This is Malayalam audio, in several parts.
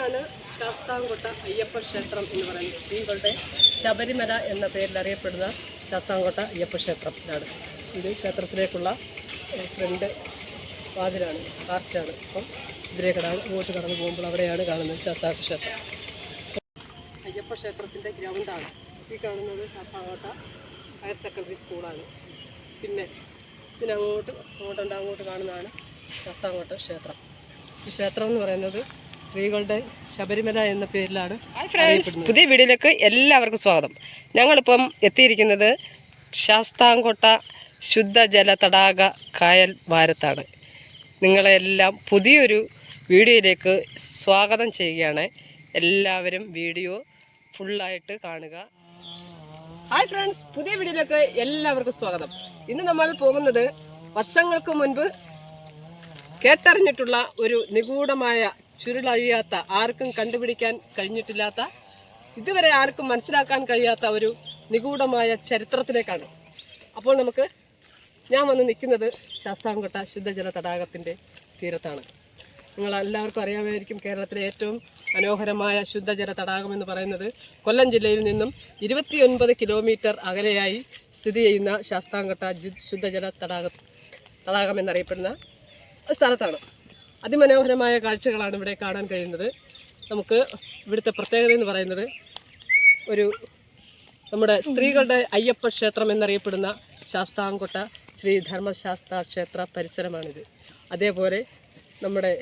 ഇതാണ് ശാസ്താംകോട്ട അയ്യപ്പ ക്ഷേത്രം എന്ന് പറയുന്നത്. സ്ത്രീകളുടെ ശബരിമല എന്ന പേരിൽ അറിയപ്പെടുന്ന ശാസ്താംകോട്ട അയ്യപ്പ ക്ഷേത്രം ഇതാണ്. ഇത് ക്ഷേത്രത്തിലേക്കുള്ള ഫ്രണ്ട് വാതിലാണ്, ആർച്ചാണ്. അപ്പം ഇതിലേക്ക് അങ്ങോട്ട് കടന്നു പോകുമ്പോൾ അവിടെയാണ് കാണുന്നത് ശാസ്താംകോട്ട ക്ഷേത്രം. അയ്യപ്പ ക്ഷേത്രത്തിൻ്റെ ഗ്രൗണ്ടാണ് ഈ കാണുന്നത്. ശാസ്താംകോട്ട ഹയർ സെക്കൻഡറി സ്കൂളാണ്. പിന്നെ അങ്ങോട്ട് കാണുന്നതാണ് ശാസ്താംകോട്ട ക്ഷേത്രം. ഈ ക്ഷേത്രം എന്ന് പറയുന്നത് സ്ത്രീകളുടെ ശബരിമല എന്ന പേരിലാണ്. പുതിയ വീഡിയോയിലേക്ക് എല്ലാവർക്കും സ്വാഗതം. ഞങ്ങളിപ്പം എത്തിയിരിക്കുന്നത് ശാസ്താംകോട്ട ശുദ്ധജല തടാക കായൽ വാരത്താണ്. നിങ്ങളെല്ലാം പുതിയൊരു വീഡിയോയിലേക്ക് സ്വാഗതം ചെയ്യുകയാണ്. എല്ലാവരും വീഡിയോ ഫുള്ളായിട്ട് കാണുക. ഹായ് ഫ്രണ്ട്സ്, പുതിയ വീഡിയോയിലേക്ക് എല്ലാവർക്കും സ്വാഗതം. ഇന്ന് നമ്മൾ പോകുന്നത് വർഷങ്ങൾക്ക് മുൻപ് കേട്ടറിഞ്ഞിട്ടുള്ള ഒരു നിഗൂഢമായ, ചുരുളഴിയാത്ത, ആർക്കും കണ്ടുപിടിക്കാൻ കഴിഞ്ഞിട്ടില്ലാത്ത, ഇതുവരെ ആർക്കും മനസ്സിലാക്കാൻ കഴിയാത്ത ഒരു നിഗൂഢമായ ചരിത്രത്തിലേക്കാണ്. അപ്പോൾ ഞാൻ വന്ന് നിൽക്കുന്നത് ശാസ്താംകോട്ട ശുദ്ധജല തടാകത്തിൻ്റെ തീരത്താണ്. നിങ്ങളെല്ലാവർക്കും അറിയാമായിരിക്കും, കേരളത്തിലെ ഏറ്റവും മനോഹരമായ ശുദ്ധജല തടാകം എന്ന് പറയുന്നത് കൊല്ലം ജില്ലയിൽ നിന്നും 29 കിലോമീറ്റർ അകലെയായി സ്ഥിതി ചെയ്യുന്ന ശാസ്താംകോട്ട ശുദ്ധജല തടാകം എന്നറിയപ്പെടുന്ന സ്ഥലത്താണ്. അതിമനോഹരമായ കാഴ്ചകളാണ് ഇവിടെ കാണാൻ കഴിയുന്നത്. നമുക്ക് ഇവിടുത്തെ പ്രത്യേകത എന്ന് പറയുന്നത് നമ്മുടെ സ്ത്രീകളുടെ അയ്യപ്പ ക്ഷേത്രം എന്നറിയപ്പെടുന്ന ശാസ്താംകോട്ട ശ്രീ ധർമ്മശാസ്ത്ര ക്ഷേത്ര പരിസരമാണിത്. അതേപോലെ നമ്മുടെ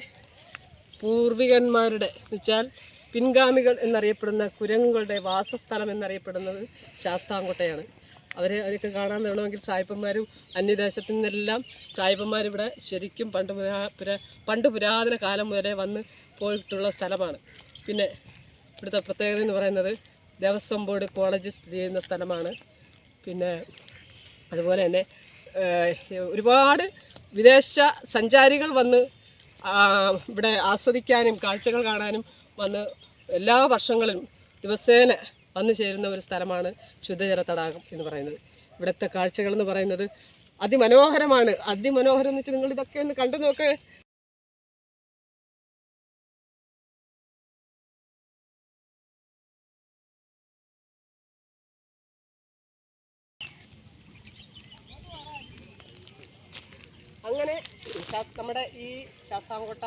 പൂർവികന്മാരുടെ വെച്ചാൽ പിൻഗാമികൾ എന്നറിയപ്പെടുന്ന കുരങ്ങുകളുടെ വാസസ്ഥലം എന്നറിയപ്പെടുന്നത് ശാസ്താംകോട്ടയാണ്. അവരൊക്കെ കാണാൻ വേണമെങ്കിൽ സായിപ്പന്മാരും അന്യദേശത്തു നിന്നെല്ലാം സായിപ്പന്മാരിവിടെ ശരിക്കും പണ്ട് പുരാതന കാലം മുതലേ വന്ന് പോയിട്ടുള്ള സ്ഥലമാണ്. പിന്നെ ഇവിടുത്തെ പ്രത്യേകത എന്ന് പറയുന്നത് ദേവസ്വം ബോർഡ് കോളേജ് സ്ഥിതി ചെയ്യുന്ന സ്ഥലമാണ്. പിന്നെ അതുപോലെ തന്നെ ഒരുപാട് വിദേശ സഞ്ചാരികൾ വന്ന് ഇവിടെ ആസ്വദിക്കാനും കാഴ്ചകൾ കാണാനും വന്ന് എല്ലാ വർഷങ്ങളിലും ദിവസേന വന്നു ചേരുന്ന ഒരു സ്ഥലമാണ് ശുദ്ധജല തടാകം എന്ന് പറയുന്നത്. ഇവിടുത്തെ കാഴ്ചകൾ എന്ന് പറയുന്നത് അതിമനോഹരമാണ്. അതിമനോഹരം എന്ന് വെച്ചാൽ നിങ്ങൾ ഇതൊക്കെ ഒന്ന് കണ്ടു നോക്ക്. അങ്ങനെ നമ്മുടെ ഈ ശാസ്താംകോട്ട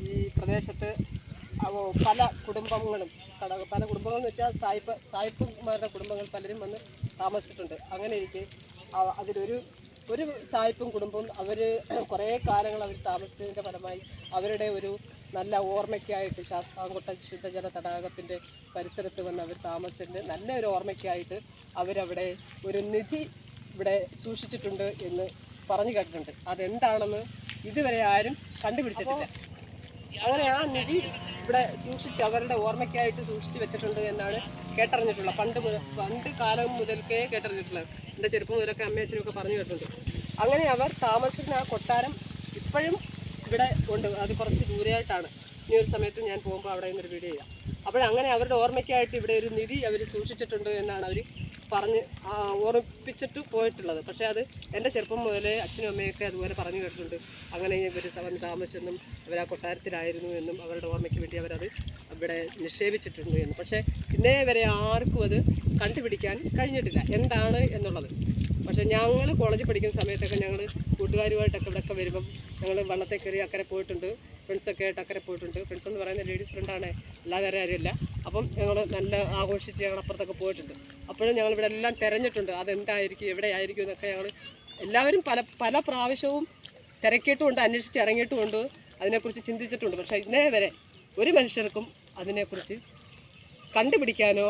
ഈ പ്രദേശത്ത് പല കുടുംബങ്ങളും എന്ന് വെച്ചാൽ സായിപ്പന്മാരുടെ കുടുംബങ്ങൾ പലരും വന്ന് താമസിച്ചിട്ടുണ്ട്. അങ്ങനെ ഇരിക്കെ ഒരു സായിപ്പും കുടുംബവും അവർ കുറേ കാലങ്ങൾ അവർ താമസിച്ചതിൻ്റെ ഫലമായി അവരുടെ ഒരു നല്ല ഓർമ്മയ്ക്കായിട്ട് ശാസ്താംകോട്ട ശുദ്ധജല തടാകത്തിൻ്റെ പരിസരത്ത് വന്ന് അവർ താമസിച്ചതിൻ്റെ നല്ല ഒരു ഓർമ്മയ്ക്കായിട്ട് അവരവിടെ ഒരു നിധി ഇവിടെ സൂക്ഷിച്ചിട്ടുണ്ട് എന്ന് പറഞ്ഞു കേട്ടിട്ടുണ്ട്. അതെന്താണെന്ന് ഇതുവരെ ആരും കണ്ടുപിടിച്ചിട്ടില്ല. അങ്ങനെ ആ നിധി ഇവിടെ അവരുടെ ഓർമ്മയ്ക്കായിട്ട് സൂക്ഷിച്ച് വെച്ചിട്ടുണ്ട് എന്നാണ് കേട്ടറിഞ്ഞിട്ടുള്ളത്. പണ്ട് കാലം മുതൽക്കേ കേട്ടറിഞ്ഞിട്ടുള്ളത്. എൻ്റെ ചെറുപ്പം മുതലൊക്കെ അമ്മയച്ഛനൊക്കെ പറഞ്ഞു കേട്ടിട്ടുണ്ട്. അങ്ങനെ അവർ താമസിക്കുന്ന ആ കൊട്ടാരം ഇപ്പോഴും ഇവിടെ ഉണ്ട്. അത് കുറച്ച് ദൂരെയായിട്ടാണ്. ഈ ഒരു സമയത്ത് ഞാൻ പോകുമ്പോൾ അവിടെ നിന്നൊരു വീഡിയോ ചെയ്യാം. അപ്പോഴങ്ങനെ അവരുടെ ഓർമ്മയ്ക്കായിട്ട് ഇവിടെ ഒരു നിധി അവർ സൂക്ഷിച്ചിട്ടുണ്ട് എന്നാണ് അവർ പറഞ്ഞ് ഓർമ്മിപ്പിച്ചിട്ട് പോയിട്ടുള്ളത്. പക്ഷേ അത് എൻ്റെ ചെറുപ്പം മുതലേ അച്ഛനും അമ്മയൊക്കെ അതുപോലെ പറഞ്ഞു കേട്ടിട്ടുണ്ട്. അങ്ങനെ ഇവർ വന്ന് താമസിച്ചെന്നും അവർ ആ കൊട്ടാരത്തിലായിരുന്നു എന്നും അവരുടെ ഓർമ്മയ്ക്ക് വേണ്ടി അവരത് ഇവിടെ നിക്ഷേപിച്ചിട്ടുണ്ട് എന്ന്. പക്ഷേ ഇന്നേ വരെ ആർക്കും അത് കണ്ടുപിടിക്കാൻ കഴിഞ്ഞിട്ടില്ല എന്താണ് എന്നുള്ളത്. പക്ഷേ ഞങ്ങൾ കോളേജിൽ പഠിക്കുന്ന സമയത്തൊക്കെ ഞങ്ങൾ കൂട്ടുകാരുമായിട്ടൊക്കെ ഇവിടെയൊക്കെ വരുമ്പം ഞങ്ങൾ വള്ളത്തെ കയറി അക്കരെ പോയിട്ടുണ്ട്. ഫ്രണ്ട്സൊക്കെ ആയിട്ട് അക്കരെ പോയിട്ടുണ്ട്. ഫ്രണ്ട്സ് എന്ന് പറയുന്നത് ലേഡീസ് ഫ്രണ്ടാണ്, അല്ലാതെ വേറെ ആരുമില്ല. അപ്പം ഞങ്ങൾ നല്ല ആഘോഷിച്ച് ഞങ്ങൾ അപ്പുറത്തൊക്കെ പോയിട്ടുണ്ട്. അപ്പോഴും ഞങ്ങളിവിടെ എല്ലാം തിരഞ്ഞിട്ടുണ്ട്. അതെന്തായിരിക്കും, എവിടെയായിരിക്കും എന്നൊക്കെ ഞങ്ങൾ എല്ലാവരും പല പ്രാവശ്യവും തിരക്കിയിട്ടുമുണ്ട്, അന്വേഷിച്ച് ഇറങ്ങിയിട്ടുമുണ്ട്, അതിനെക്കുറിച്ച് ചിന്തിച്ചിട്ടുണ്ട്. പക്ഷേ ഇന്നേ വരെ ഒരു മനുഷ്യർക്കും അതിനെക്കുറിച്ച് കണ്ടുപിടിക്കാനോ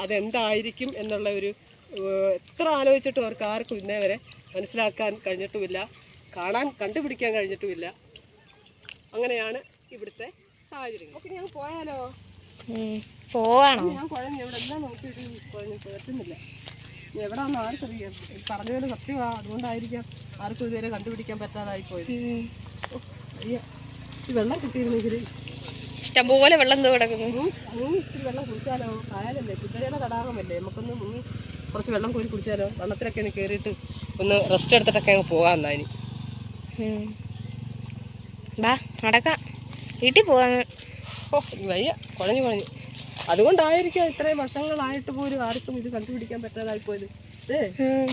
അതെന്തായിരിക്കും എന്നുള്ള ഒരു എത്ര ആലോചിച്ചിട്ടും അവർക്ക് ആർക്കും ഇന്നേ വരെ മനസ്സിലാക്കാൻ കഴിഞ്ഞിട്ടുമില്ല, കണ്ടുപിടിക്കാൻ കഴിഞ്ഞിട്ടുമില്ല. അങ്ങനെയാണ് ഇവിടുത്തെ സാഹചര്യങ്ങൾ. ഓക്കെ, ഞാൻ പോയാലോ? ഞാൻ കുഴഞ്ഞു ഇവിടെ എല്ലാം നോക്കിയിട്ട് കുഴഞ്ഞു പറ്റുന്നില്ല. എവിടെയാണെന്ന് ആർക്കറിയാം. പറഞ്ഞതിന് സത്യമാണ്, അതുകൊണ്ടായിരിക്കാം ആർക്കും ഇതുവരെ കണ്ടുപിടിക്കാൻ പറ്റാതായി പോയത്. ഈ വെള്ളം കിട്ടിയിരുന്നെങ്കിൽ ഇഷ്ടംപോലെ വെള്ളം കിടക്കുന്നു. മുങ്ങി ഇച്ചിരി വെള്ളം കുടിച്ചാലോ? കായലല്ലേ, ശുദ്ധജല തടാകമല്ലേ, നമുക്കൊന്ന് മുങ്ങി കുറച്ച് വെള്ളം കോരി കുടിച്ചാലോ? വെള്ളത്തിലൊക്കെ ഒന്ന് കയറിയിട്ട് ഒന്ന് റെസ്റ്റ് എടുത്തിട്ടൊക്കെ അങ്ങ് പോകാം. എന്നാ ഇനി നടക്കാം. വീട്ടിൽ പോവാന്ന്. ഓ വയ്യ, കുഴഞ്ഞു. അതുകൊണ്ടായിരിക്കും ഇത്രയും വർഷങ്ങളായിട്ട് പോലും ആർക്കും ഇത് കണ്ടുപിടിക്കാൻ പറ്റാതായിപ്പോയത്.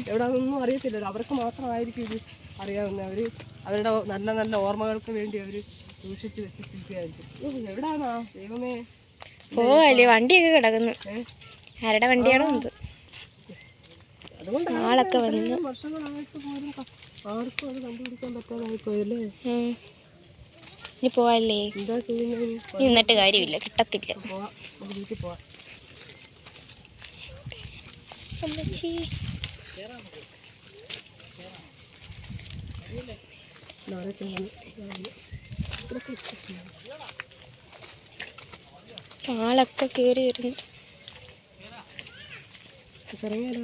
എവിടാന്നൊന്നും അറിയത്തില്ലല്ലോ, അവർക്ക് മാത്രമായിരിക്കും ഇത് അറിയാവുന്നത്. അവരുടെ നല്ല നല്ല ഓർമ്മകൾക്ക് വേണ്ടി അവർ സൂക്ഷിച്ച് വെച്ചിരിക്കുകയായിരിക്കും. എവിടാന്നാ ദൈവമേ. പോവല്ലേ, വണ്ടിയൊക്കെ കിടക്കുന്നു. ആരുടെ വണ്ടിയാണോ എന്ത്. അതുകൊണ്ട് ആളൊക്കെ വന്ന് വർഷങ്ങളായിട്ട് പോലും ആർക്കും അത് കണ്ടുപിടിക്കാൻ പറ്റാതായിപ്പോയല്ലേ. ഇനി പോവല്ലേ, എന്താ ചെയ്യുന്നത്? നിന്നിട്ട് കാര്യമില്ല, കിട്ടത്തില്ല. പോവാം, നമുക്ക് വീട്ടിൽ പോവാം. ആളൊക്കെ കേറി വരുന്നു. ഇറങ്ങിയാലോ?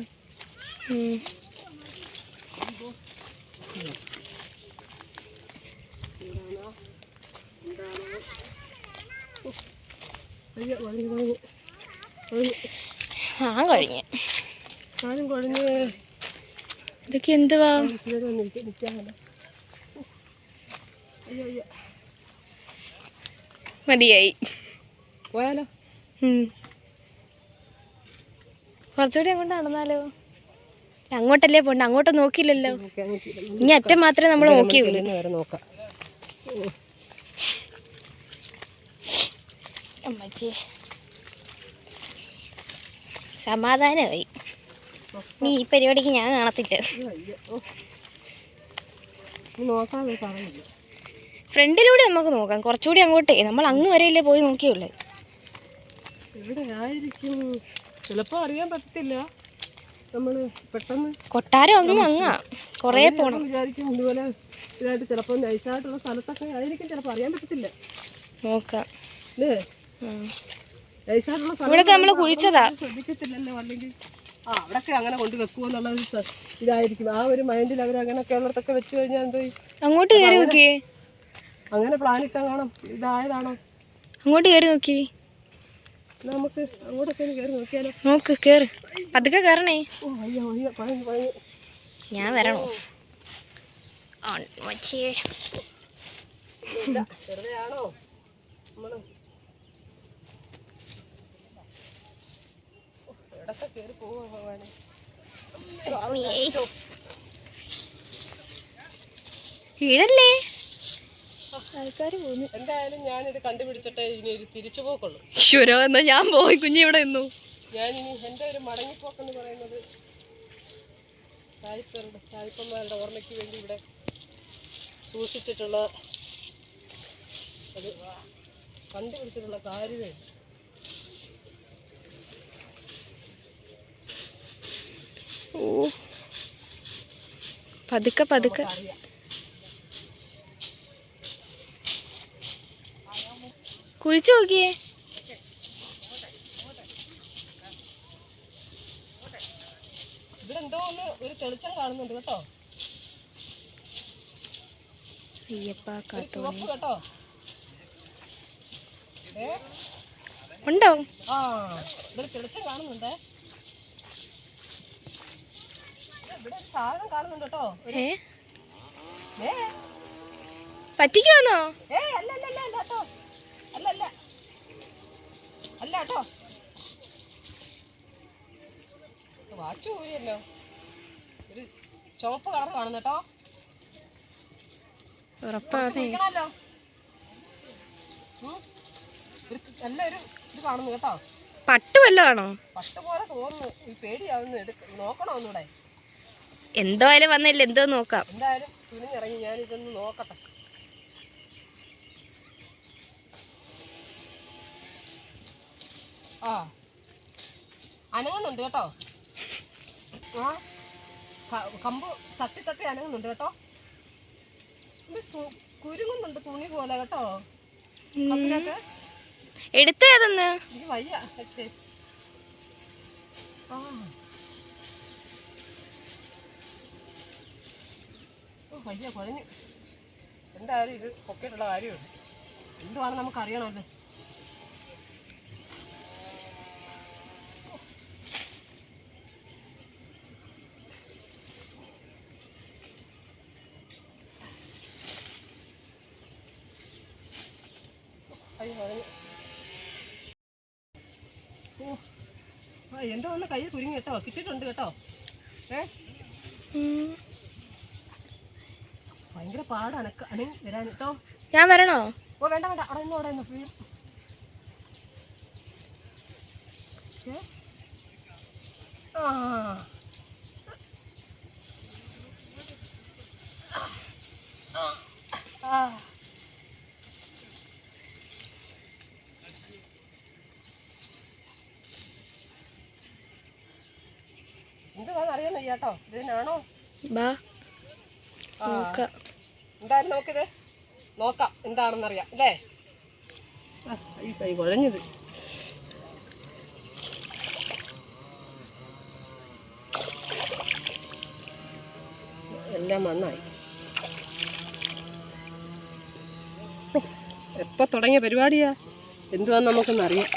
കഴിഞ്ഞ് ഞാനും കുഴഞ്ഞ്. ഇതൊക്കെ എന്തുവാ? മതിയായി, പോയാലോ? കുറച്ചുകൂടി അങ്ങോട്ട് നടന്നാലോ? അങ്ങോട്ടല്ലേ പോണ്ട, അങ്ങോട്ട് നോക്കിയില്ലല്ലോ. ഇനി അറ്റം മാത്രമേ നമ്മൾ നോക്കിയുള്ളൂ. നോക്കാം. അമ്മച്ചി സമാധാനമായി. നീ ഈ പരിപാടിക്ക് ഞാൻ കാണത്തില്ല. ഫ്രണ്ടിലൂടെ നമുക്ക് നോക്കാം, കുറച്ചുകൂടി അങ്ങോട്ടേ. നമ്മൾ അങ്ങ് വരെയല്ലേ പോയി നോക്കിയുള്ളൂ. എവിടെ ആയിരിക്കും? ചിലപ്പോ അറിയാൻ പറ്റത്തില്ല. നമ്മള് പെട്ടെന്ന് കൊട്ടാരം അങ്ങാ കൊറേ പോണം വിചാരിക്കും. ഇതുപോലെ ഇതായിട്ട് ചിലപ്പോ നൈസായിട്ടുള്ള സ്ഥലത്തൊക്കെ ആയിരിക്കും, ചിലപ്പോ അറിയാൻ പറ്റത്തില്ല. നോക്കാം. അല്ലേ? നൈസായിട്ടുള്ള ഇവിടൊക്കെ നമ്മള് കുഴിച്ചതാ, ശ്രദ്ധിക്കത്തില്ലല്ലോ. അല്ലെങ്കിൽ അവിടൊക്കെ അങ്ങനെ കൊണ്ട് വെക്കുമെന്നുള്ള ഇതായിരിക്കും. ആ ഒരു മൈൻഡിൽ അവർ അങ്ങനെയൊക്കെ ഉള്ളിടത്തൊക്കെ വെച്ച് കഴിഞ്ഞാൽ എന്തോ അങ്ങോട്ട് കയറി നോക്കിയേ. അങ്ങനെ പ്ലാൻ ഇട്ടാ കാണാം. ഇതായതാണോ? അങ്ങോട്ട് കയറി നോക്കി. നമുക്ക് അങ്ങോട്ടൊക്കെ കയറി നോക്കിയാലോ? നോക്ക്, കേറ്, പതുക്കെ കയറണേ. കുഴഞ്ഞു. ഞാൻ വരണോ? വെറുതെ ആണോ നമ്മള് എവിടൊക്കെ കയറി പോവാ ഭഗവാനെ. വീടല്ലേ ആൾക്കാർ പോകുന്നു. എന്തായാലും ഞാനിത് കണ്ടുപിടിച്ചിട്ടേ ഇനി ഒരു തിരിച്ചുപോക്കുള്ളൂ. ഈശ്വരാ, എന്നാ ഞാൻ പോയി. കുഞ്ഞി ഇവിടെ നിന്നു. ഞാനിനി എൻ്റെ ഒരു മടങ്ങിപ്പോക്കെന്ന് പറയുന്നത് സായിപ്പന്മാരുടെ ഓർമ്മയ്ക്ക് വേണ്ടി ഇവിടെ സൂക്ഷിച്ചിട്ടുള്ള അത് കണ്ടുപിടിച്ചിട്ടുള്ള കാര്യമേ. ഓ, പതുക്കെ കുഴിച്ചു നോക്കിയേ. ഇവിടെ എന്തോ ഒന്ന് ഒരു തെളിച്ചം കാണുന്നുണ്ട് കേട്ടോ. ഒരു ചുവപ്പ് കേട്ടോ. ഉണ്ടോ? ആ, ഇതൊരു തെളിച്ചം കാണുന്നുണ്ടേ. ഇവിടെ ഒരു സാധനം കാണുന്നുണ്ട് കേട്ടോ. പറ്റിക്കാന്നോ? അല്ല കേട്ടോ. വാച്ച് ഊരിയല്ലോ. ഒരു ചുവപ്പ് കളർ കാണുന്നു കേട്ടോ. കുടിക്കണല്ലോ. നല്ലൊരു ഇത് കാണുന്നു കേട്ടോ. പട്ട് വല്ലതാണോ? പട്ട് പോലെ തോന്നുന്നു. ഈ പേടിയാവുന്നു. നോക്കണോ ഒന്നൂടെ? എന്തായാലും വന്നില്ല, എന്തോ നോക്കാം. എന്തായാലും തുണിഞ്ഞിറങ്ങി ഞാനിതൊന്ന് നോക്കട്ടെ. ആ, അനങ്ങുന്നുണ്ട് കേട്ടോ. ആ, കമ്പ് തട്ടി അനങ്ങുന്നുണ്ട് കേട്ടോ. കുരുങ്ങുന്നുണ്ട് തുണി പോലെ കേട്ടോ. കമ്പിലൊക്കെ എടുത്തതെന്ന് ഇത് വയ്യ. ആ, വയ്യ, കുഴഞ്ഞു. എന്തായാലും ഇത് പൊക്കിയിട്ടുള്ള കാര്യമുണ്ട്. എന്തുവാണ് നമുക്കറിയണമല്ലോ. കൈ കുഴഞ്ഞു. ഓ ആ എന്തോ ഒന്ന് കൈ കുരുങ്ങി കേട്ടോ. കിട്ടിയിട്ടുണ്ട് കേട്ടോ. ഭയങ്കര പാടാണ് വരാൻ കേട്ടോ. ഞാൻ വരണോ? ഓ വേണ്ട വേണ്ട, അവിടെ നിന്ന് വീഴും. ആ എന്തുവാന്ന് അറിയാൻ വയ്യ കേട്ടോ. ഇതിനാണോ? ബാ എന്തായാലും നമുക്കിത് നോക്കാം എന്താണെന്നറിയാം അല്ലേ. ഈ കൈ കുഴഞ്ഞത്. എല്ലാം മണ്ണായി. എപ്പോൾ തുടങ്ങിയ പരിപാടിയാ? എന്തുവാന്ന് നമുക്കൊന്നറിയാം.